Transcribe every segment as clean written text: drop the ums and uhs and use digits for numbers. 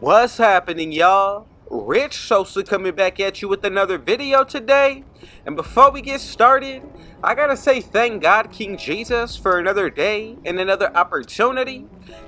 What's happening, y'all? Rich Sosa coming back at you with another video today. And before we get started, I gotta say thank God King Jesus for another day and another opportunity.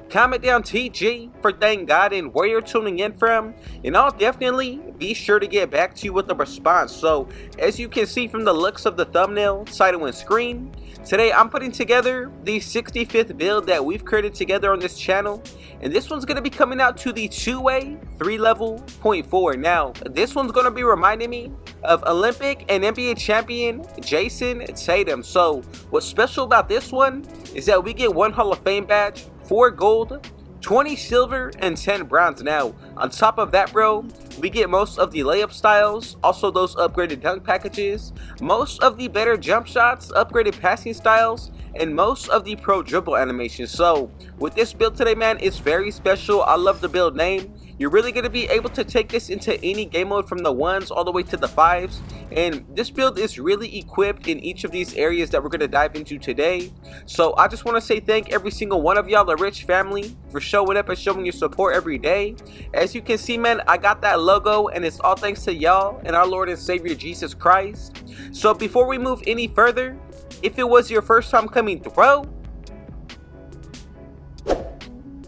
Comment down TG for thank God and where you're tuning in from, and I'll definitely be sure to get back to you with a response. So as you can see from the looks of the thumbnail, title, and screen, today I'm putting together the 65th build that we've created together on this channel, and this one's going to be coming out to the 2-way 3-level .4. Now this one's going to be reminding me of Olympic and NBA champion Jayson Tatum. So what's special about this one is that we get 1 Hall of Fame badge, 4 gold, 20 silver, and 10 bronze. Now on top of that, bro, we get most of the layup styles, also those upgraded dunk packages, most of the better jump shots, upgraded passing styles, and most of the pro dribble animations. So with this build today, man, it's very special. I love the build name. You're really going to be able to take this into any game mode from the 1s all the way to the 5s, and this build is really equipped in each of these areas that we're going to dive into today. So I just want to say thank every single one of y'all, the Rich family, for showing up and showing your support every day. As you can see, man, I got that logo, and it's all thanks to y'all and our Lord and Savior Jesus Christ. So before we move any further, if it was your first time coming through,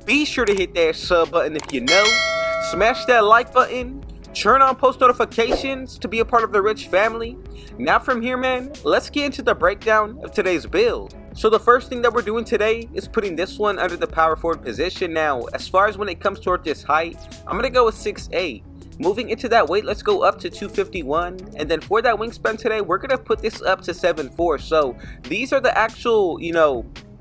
be sure to hit that sub button if you know. Smash that like button, turn on post notifications to be a part of the Rich family. Now from here, man, let's get into the breakdown of today's build. So the first thing that we're doing today is putting this one under the power forward position. Now as far as when it comes toward this height, I'm going to go with 6'8". Moving into that weight, let's go up to 251, and then for that wingspan today, we're going to put this up to 7'4". So these are the actual,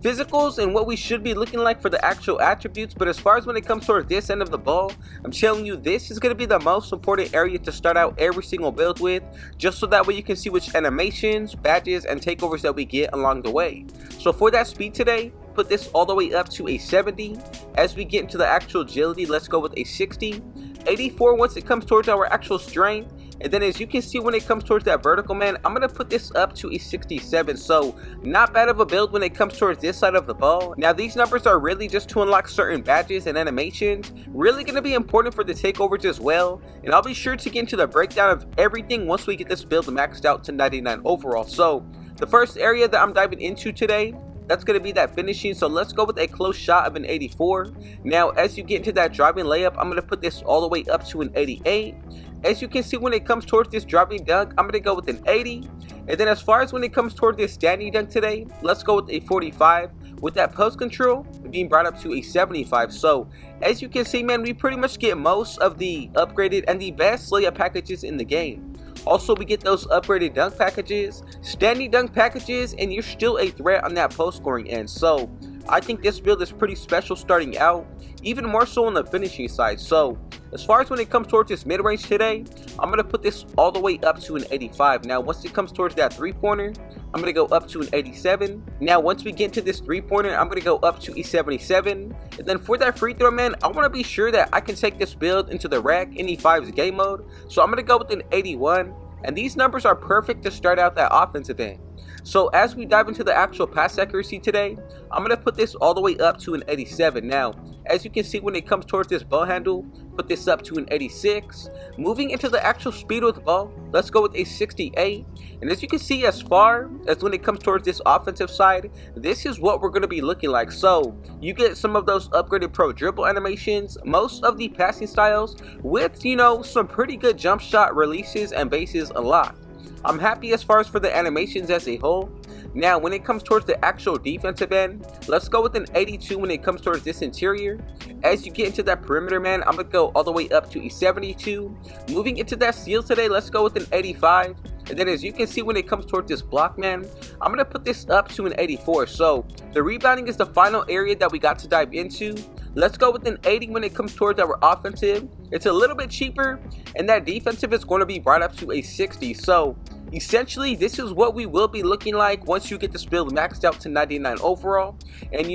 physicals and what we should be looking like for the actual attributes. But as far as when it comes towards this end of the ball, I'm telling you, this is going to be the most important area to start out every single build with, just so that way you can see which animations, badges, and takeovers that we get along the way. So for that speed today, put this all the way up to a 70. As we get into the actual agility, let's go with a 60. 84 once it comes towards our actual strength. And then as you can see, when it comes towards that vertical, man, I'm going to put this up to a 67. So not bad of a build when it comes towards this side of the ball. Now these numbers are really just to unlock certain badges and animations. Really going to be important for the takeovers as well. And I'll be sure to get into the breakdown of everything once we get this build maxed out to 99 overall. So the first area that I'm diving into today, that's going to be that finishing. So let's go with a close shot of an 84. Now as you get into that driving layup, I'm going to put this all the way up to an 88. As you can see, when it comes towards this driving dunk, I'm going to go with an 80. And then as far as when it comes toward this standing dunk today, let's go with a 45. With that post control being brought up to a 75. So as you can see, man, we pretty much get most of the upgraded and the best layup packages in the game. Also, we get those upgraded dunk packages, standing dunk packages, and you're still a threat on that post scoring end. So I think this build is pretty special starting out, even more so on the finishing side. So as far as when it comes towards this mid-range today, I'm going to put this all the way up to an 85. Now once it comes towards that 3-pointer, I'm going to go up to an 87. Now once we get to this 3-pointer, I'm going to go up to a 77. And then for that free throw, man, I want to be sure that I can take this build into the rack in E5's game mode. So I'm going to go with an 81. And these numbers are perfect to start out that offensive end. So as we dive into the actual pass accuracy today, I'm going to put this all the way up to an 87. Now, as you can see, when it comes towards this ball handle, put this up to an 86. Moving into the actual speed with the ball, let's go with a 68. And as you can see, as far as when it comes towards this offensive side, this is what we're going to be looking like. So you get some of those upgraded pro dribble animations, most of the passing styles with, some pretty good jump shot releases and bases unlocked. I'm happy as far as for the animations as a whole. Now when it comes towards the actual defensive end, let's go with an 82 when it comes towards this interior. As you get into that perimeter, man, I'm going to go all the way up to a 72. Moving into that steal today, let's go with an 85. And then as you can see, when it comes towards this block, man, I'm going to put this up to an 84. So the rebounding is the final area that we got to dive into. Let's go with an 80 when it comes towards our offensive. It's a little bit cheaper, and that defensive is going to be brought up to a 60. So essentially, this is what we will be looking like once you get this build maxed out to 99 overall. And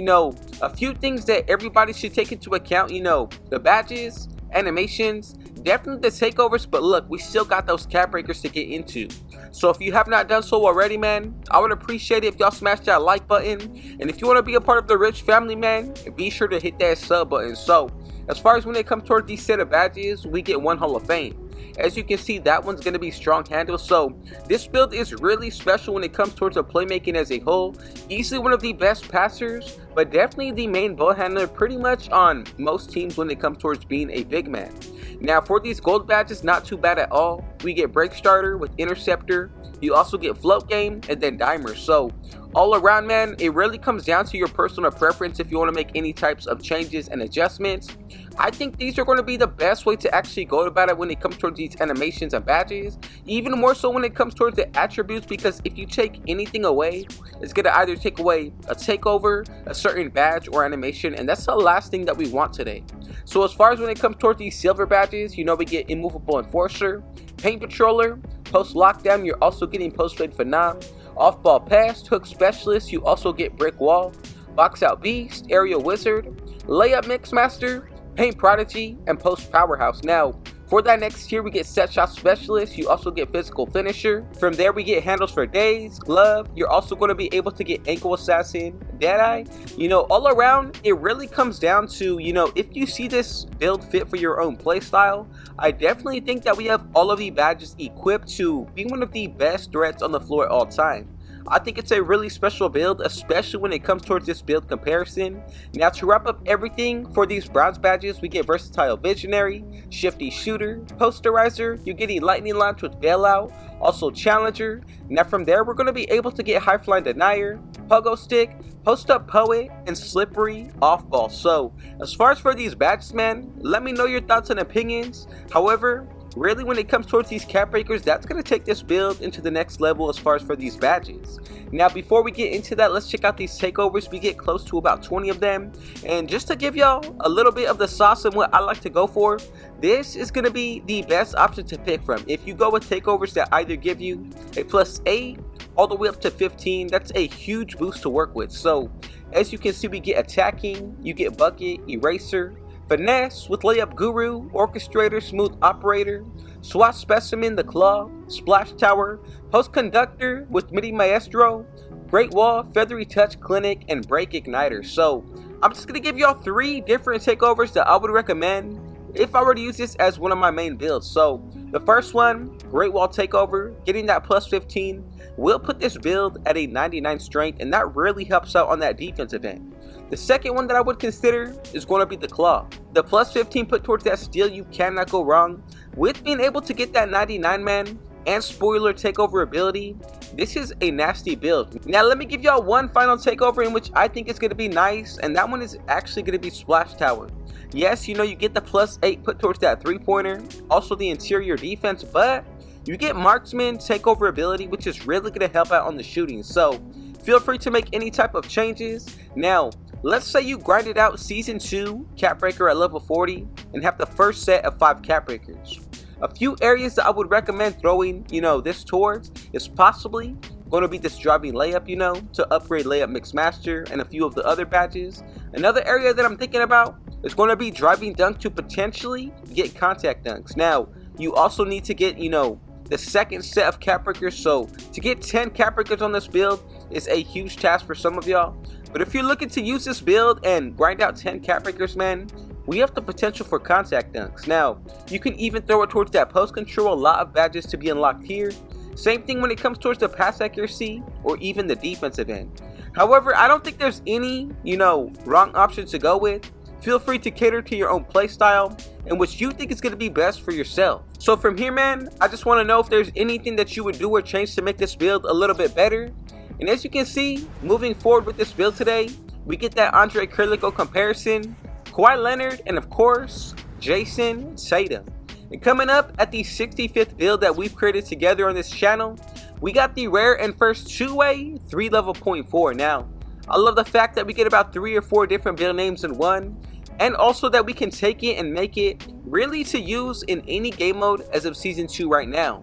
a few things that everybody should take into account, the badges, animations, definitely the takeovers, but look, we still got those cap breakers to get into. So if you have not done so already, man, I would appreciate it if y'all smash that like button. And if you want to be a part of the Rich family, man, be sure to hit that sub button. So As far as when it comes toward these set of badges, we get 1 Hall of Fame. As you can see, that one's going to be strong handle, so this build is really special when it comes towards the playmaking as a whole. Easily one of the best passers, but definitely the main ball handler pretty much on most teams when it comes towards being a big man. Now for these gold badges, not too bad at all. We get break starter with interceptor, you also get float game, and then dimer. So all around, man, it really comes down to your personal preference if you want to make any types of changes and adjustments. I think these are going to be the best way to actually go about it when it comes towards these animations and badges, even more so when it comes towards the attributes, because if you take anything away, it's going to either take away a takeover, a certain badge or animation, and that's the last thing that we want today. So as far as when it comes towards these silver badges, you know, we get immovable enforcer, paint patroller, post lockdown, you're also getting post fade phenom, off ball pass, hook specialist, you also get brick wall, box out beast, aerial wizard, layup mix master, paint prodigy, and post powerhouse. Now for that next tier, we get set shot specialist, you also get physical finisher. From there we get handles for days, glove, you're also going to be able to get ankle assassin, deadeye. You know, all around it really comes down to, you know, if you see this build fit for your own playstyle, I definitely think that we have all of the badges equipped to be one of the best threats on the floor at all time. I think it's a really special build, especially when it comes towards this build comparison. Now to wrap up everything for these bronze badges, we get versatile visionary, shifty shooter, posterizer, you're getting lightning launch with bailout, also challenger. Now from there we're going to be able to get high flying denier, pogo stick, post up poet, and slippery off ball. So as far as for these badges, man, let me know your thoughts and opinions. However, really when it comes towards these cap breakers, that's going to take this build into the next level as far as for these badges. Now before we get into that, let's check out these takeovers. We get close to about 20 of them, and just to give y'all a little bit of the sauce and what I like to go for, this is going to be the best option to pick from. If you go with takeovers that either give you a +8 all the way up to 15, that's a huge boost to work with. So as you can see, we get attacking, you get bucket, eraser, finesse with layup guru, orchestrator, smooth operator, SWAT specimen, the claw, splash tower, post conductor with midi maestro, great wall, feathery touch clinic, and break igniter. So I'm just gonna give y'all 3 different takeovers that I would recommend if I were to use this as one of my main builds. So the first one, great wall takeover, getting that +15 will put this build at a 99 strength, and that really helps out on that defensive end. The second one that I would consider is going to be the claw. The +15 put towards that steal, you cannot go wrong with being able to get that 99 man and spoiler takeover ability. This is a nasty build. Now let me give y'all one final takeover in which I think is going to be nice, and that one is actually going to be splash tower. Yes, you know, you get the +8 put towards that 3-pointer, also the interior defense, but you get marksman takeover ability, which is really going to help out on the shooting. So feel free to make any type of changes. Now let's say you grinded out season 2 cap breaker at level 40 and have the first set of 5 cap breakers. A few areas that I would recommend throwing, you know, this towards is possibly going to be this driving layup, you know, to upgrade layup mix master and a few of the other badges. Another area that I'm thinking about is going to be driving dunk to potentially get contact dunks. Now you also need to get, you know, the second set of cap breakers. So to get 10 cap breakers on this build is a huge task for some of y'all, but if you're looking to use this build and grind out 10 cap breakers, man, we have the potential for contact dunks. Now you can even throw it towards that post control, a lot of badges to be unlocked here. Same thing when it comes towards the pass accuracy or even the defensive end. However, I don't think there's any, you know, wrong option to go with. Feel free to cater to your own playstyle and what you think is going to be best for yourself. So from here, man, I just want to know if there's anything that you would do or change to make this build a little bit better. And as you can see, moving forward with this build today, we get that Andre Kerlico comparison, Kawhi Leonard, and of course, Jayson Tatum. And coming up at the 65th build that we've created together on this channel, we got the rare and first two-way 3-level .4. Now, I love the fact that we get about 3 or 4 different build names in one, and also that we can take it and make it really to use in any game mode as of season 2 right now.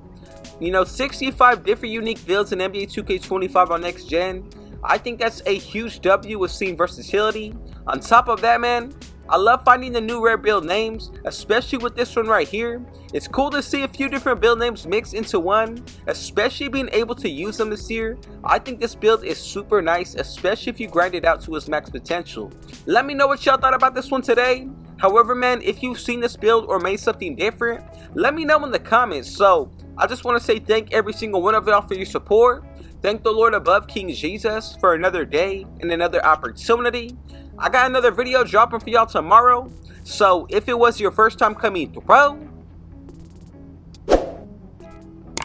You know, 65 different unique builds in NBA 2K25 on next gen. I think that's a huge W with seeing versatility. On top of that, man, I love finding the new rare build names, especially with this one right here. It's cool to see a few different build names mixed into one, especially being able to use them this year. I think this build is super nice, especially if you grind it out to its max potential. Let me know what y'all thought about this one today. However, man, if you've seen this build or made something different, let me know in the comments. So I just want to say thank every single one of y'all for your support. Thank the Lord above, King Jesus, for another day and another opportunity. I got another video dropping for y'all tomorrow. So if it was your first time coming through,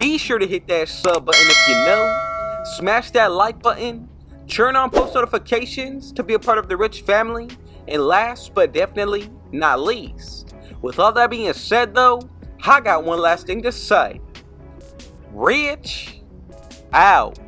be sure to hit that sub button if you know. Smash that like button. Turn on post notifications to be a part of the Rich family. And last but definitely not least, with all that being said though, I got one last thing to say. Rich out.